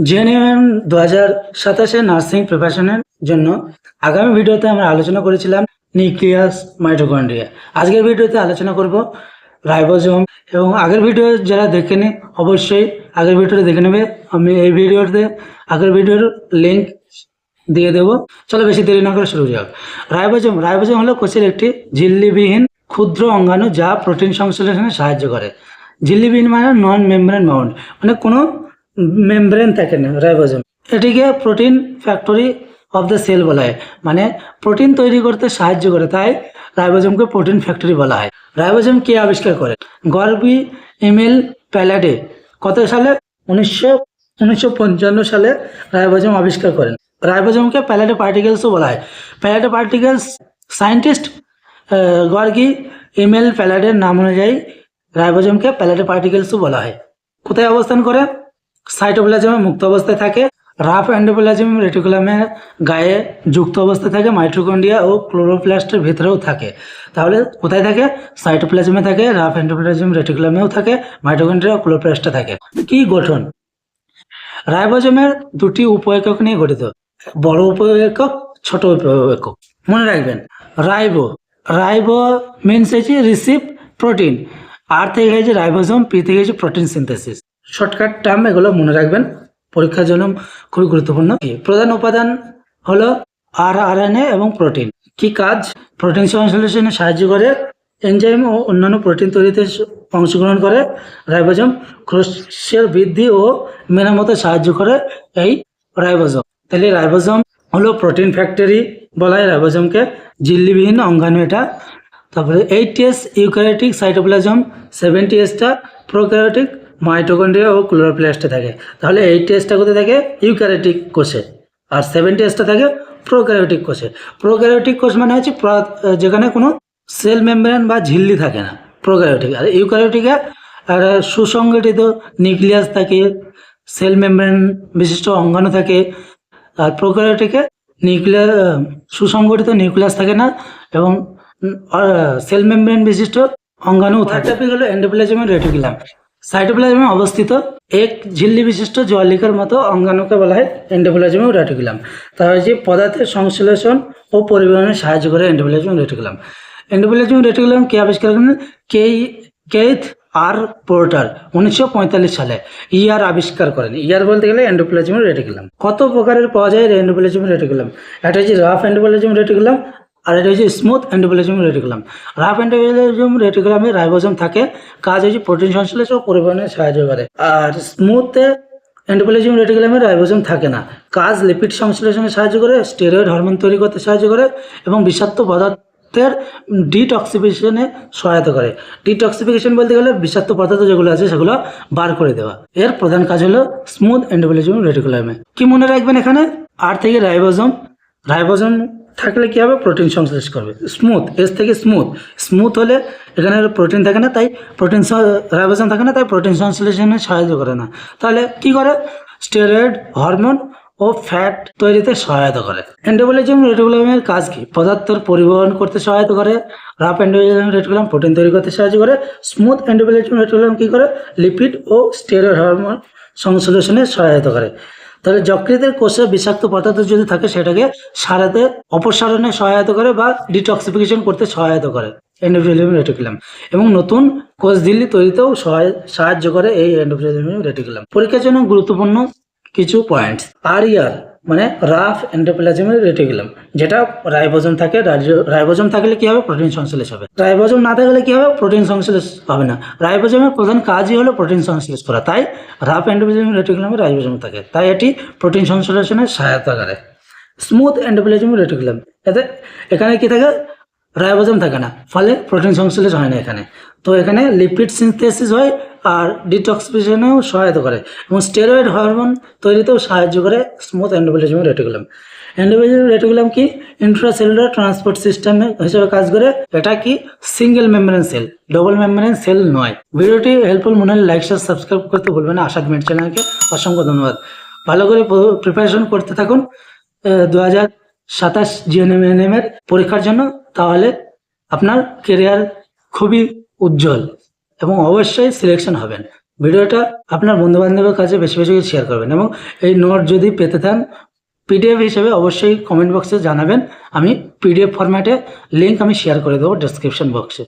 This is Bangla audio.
জেএনএম 2027 নার্সিং প্রিপারেশনের জন্য আগামী ভিডিওতে আমরা আলোচনা করেছিলাম নিউক্লিয়াস মাইটোকন্ড্রিয়া। আজকের ভিডিওতে আলোচনা করব রাইবোজোম। এবং আগের ভিডিও যারা দেখেনি অবশ্যই আগের ভিডিওটা দেখে নেবে। আমি এই ভিডিওতে আগের ভিডিওর লিঙ্ক দিয়ে দেবো। চলো বেশি দেরি না করে শুরু যাক। রাইবোজোম হলো কোষের একটি ঝিল্লিবিহীন ক্ষুদ্র অঙ্গাণু যা প্রোটিন সংশ্লেষণে সাহায্য করে। ঝিল্লিবিহীন মানে নন মেমব্রেন বাউন্ড, মানে কোনো মেমব্রেন থাকে না রাইবোজোম। এটিকে protein factory of the cell বলা হয়, মানে প্রোটিন তৈরি করতে সাহায্য করে, তাই রাইবোজোমকে প্রোটিন ফ্যাক্টরি বলা হয়। রাইবোজোম কে আবিষ্কার করে? গর্বি এমিল প্যালাডে কত সালে? 1955 সালে রাইবোজোম আবিষ্কার করেন। রাইবোজোমকে প্যালাডে পার্টিকেলসও বলা হয়। প্যালাডে পার্টিকেলস সায়েন্টিস্ট গর্গি এমিল প্যালাডের নাম অনুযায়ী রাইবোজোমকে প্যালাডে পার্টিকেলসও বলা হয়। কোথায় অবস্থান করে? সাইটোপ্লাজমে মুক্ত অবস্থায় থাকে। রাফ এন্ডোপ্লাজম রেটিকুলামের গায়ে যুক্ত অবস্থায় থাকে। মাইটোকন্ড্রিয়া ও ক্লোরোপ্লাস্টের ভিতরেও থাকে। তাহলে কোথায় থাকে? সাইটোপ্লাজমে থাকে, রাফ এন্ডোপ্লাজম রেটিকুলামেও থাকে, মাইটোকন্ড্রিয়া ও ক্লোরোপ্লাস্টে থাকে। কি গঠন? রাইবোজোমের দুটি উপ-একক নিয়ে গঠিত, বড় উপ-একক, ছোট উপ-একক। মনে রাখবেন, রাইবো মিনস হচ্ছে রিসিভ প্রোটিন, আর থেকে হয়েছে রাইবোজোম, পি থেকে হচ্ছে প্রোটিন সিনথেসিস। শর্টকাট টার্ম এগুলো মনে রাখবেন, পরীক্ষার জন্য খুবই গুরুত্বপূর্ণ। প্রধান উপাদান হলো আরএনএ এবং প্রোটিন। কি কাজ? প্রোটিন সংশ্লেষণে সাহায্য করে, এনজাইম ও অন্যান্য প্রোটিন তৈরিতে অংশগ্রহণ করে। রাইবোজোম কোষের বৃদ্ধি ও মেরামতে সাহায্য করে এই রাইবোজোম। তাহলে রাইবোজোম হলো প্রোটিন ফ্যাক্টরি বলা হয় রাইবোজোমকে, ঝিল্লিবিহীন অঙ্গাণু এটা। তারপরে 8S ইউক্যারিওটিক সাইটোপ্লাজম, 70Sটা প্রোক্যারিওটিক মাইটোকন্ড্রিয়া ও ক্লোরোপ্লাস্টে থাকে। তাহলে 8Sটা কোথায় থাকে? ইউক্যারিওটিক কোষে, আর 70Sটা থাকে প্রোক্যারিওটিক কোষে। প্রোক্যারিওটিক কোষ মানে হচ্ছে যেখানে কোনো সেল মেমব্রেন বা ঝিল্লি থাকে না, প্রোক্যারিওটিক। আর ইউক্যারিওটিকে সুসংগঠিত নিউক্লিয়াস থাকে, সেল মেমব্রেন বিশিষ্ট অঙ্গাণু থাকে। আর প্রোক্যারিওটিকে সুসংগঠিত নিউক্লিয়াস থাকে না এবং সেল মেমব্রেন বিশিষ্ট অঙ্গাণু থাকে। টপিক হলো এন্ডোপ্লাজমিক রেটিকুলাম। সাইটোপ্লাজমে অবস্থিত এক ঝিল্লি বিশিষ্ট জলিকার মতো অঙ্গাণুকে বলা হয় এন্ডোপ্লাজমিক রেটিকুলাম। তা হচ্ছে পদার্থের সংশ্লেষণ ও পরিবহনে সাহায্য করে এন্ডোপ্লাজমিক রেটিকুলাম। এন্ডোপ্লাজমিক রেটিকুলাম কে আবিষ্কার করেন? কেইথ আর পোর্টার 1945 সালে ইয়ার আবিষ্কার করেন। ইয়ার বলতে গেলে এন্ডোপ্লাজমিক রেটিকুলাম। কত প্রকারের পাওয়া যায় এন্ডোপ্লাজমিক রেটিকুলাম? এটা হচ্ছে রাফ এন্ডোপ্লাজমিক রেটিকুলাম, আর এটা হচ্ছে smooth endoplasmic reticulum. Rough endoplasmic রেটিকুলামে রাইবোজোম থাকে, কাজ হচ্ছে প্রোটিন সংশ্লেষণ ও পরিবহনে সাহায্য করে। আর স্মুথ এন্ডোপ্লাজমিক রেটিকুলামে রাইবোজোম থাকে না, কাজ লিপিড সংশ্লেষণে সাহায্য করে, স্টেরয়েড হরমোন তৈরি করতে সাহায্য করে এবং বিষাক্ত পদার্থের ডিটক্সিফিকেশনে সহায়তা করে। ডিটক্সিফিকেশন বলতে গেলে বিষাক্ত পদার্থ যেগুলো আছে সেগুলো বার করে দেওয়া। এর প্রধান কাজ হলো স্মুথ এন্ডোপ্লাজমিক রেটিকুলামে। কি মনে রাখবেন এখানে? আর থেকে রাইবোজোম থাকলে কি হবে? প্রোটিন সংশ্লেষ করবে। স্মুথ, এস থেকে স্মুথ হলে এখানে প্রোটিন থাকে না, তাই রাইবোজোম থাকে না, তাই প্রোটিন সংশ্লেষণে সাহায্য করে না। তাহলে কি করে? স্টেরয়েড হরমোন ও ফ্যাট তৈরিতে সহায়তা করে। এন্ডোপ্লাজমিক রেটিকুলামের কাজ কি? পদার্থের পরিবহন করতে সহায়তা করে। রাফ এন্ডোপ্লাজমিক রেটিকুলাম প্রোটিন তৈরি করতে সাহায্য করে। স্মুথ এন্ডোপ্লাজমিক রেটিকুলাম কি করে? লিপিড ও স্টেরয়েড হরমোন সংশ্লেষণে সহায়তা করে। তাহলে যকৃতের কোষে বিষাক্ত পদার্থ যদি থাকে সেটাকে অপসারণে সহায়তা করে বা ডিটক্সিফিকেশন করতে সহায়তা করে এন্ডোপ্লাজমিক রেটিকুলাম। এবং নতুন কোষ ঝিল্লি তৈরিতেও সাহায্য করে এই এন্ডোপ্লাজমিক রেটিকুলাম। পরীক্ষার জন্য গুরুত্বপূর্ণ কিছু পয়েন্টস। আর মানে রাফ এন্ডোপ্লাজমিক রেটিকুলাম, যেটা রাইবোজোম থাকে। রাইবোজোম থাকলে কি হবে? প্রোটিন সংশ্লেষ হবে। রাইবোজোম না থাকলে কি হবে? প্রোটিন সংশ্লেষ হবে না। রাইবোজোমের প্রধান কাজই হলো প্রোটিন সংশ্লেষ করা, তাই রাফ এন্ডোপ্লাজমিক রেটিকুলামে রাইবোজোম থাকে, তাই এটি প্রোটিন সংশ্লেষণে সহায়তা করে। স্মুথ এন্ডোপ্লাজমিক রেটিকুলাম, এখানে কি থাকে? রাইবোজোম থাকে না, ফলে প্রোটিন সংশ্লেষ হয় না এখানে। তো এখানে লিপিড সিনথেসিস হয় আর ডিটক্সিফিকেশনেও সহায়তা করে এবং স্টেরয়েড হরমোন তৈরিতেও সাহায্য করে smooth endoplasmic reticulum. Endoplasmic reticulum কি? ইন্ট্রাসেলুলার ট্রান্সপোর্ট সিস্টেম হিসেবে কাজ করে। এটা কি? Single membrane sell, double membrane sell নয়। ভিডিওটি হেল্পফুল মনে হলে লাইক শেয়ার সাবস্ক্রাইব করতে ভুলবেন না। আশাদ মেড চ্যানেলকে অসংখ্য ধন্যবাদ। ভালো করে প্রিপারেশন করতে থাকুন 2027 জিএনএম এর পরীক্ষার জন্য, তাহলে আপনার কেরিয়ার খুবই উজ্জ্বল এবং অবশ্যই সিলেকশন হবেন। ভিডিওটা আপনার বন্ধুবান্ধবের কাছে বেশি বেশি করে শেয়ার করবেন এবং এই নোট যদি পেতে চান পিডিএফ হিসেবে অবশ্যই কমেন্ট বক্সে জানাবেন। আমি পিডিএফ ফরম্যাটে লিঙ্ক আমি শেয়ার করে দেবো ডেসক্রিপশন বক্সে।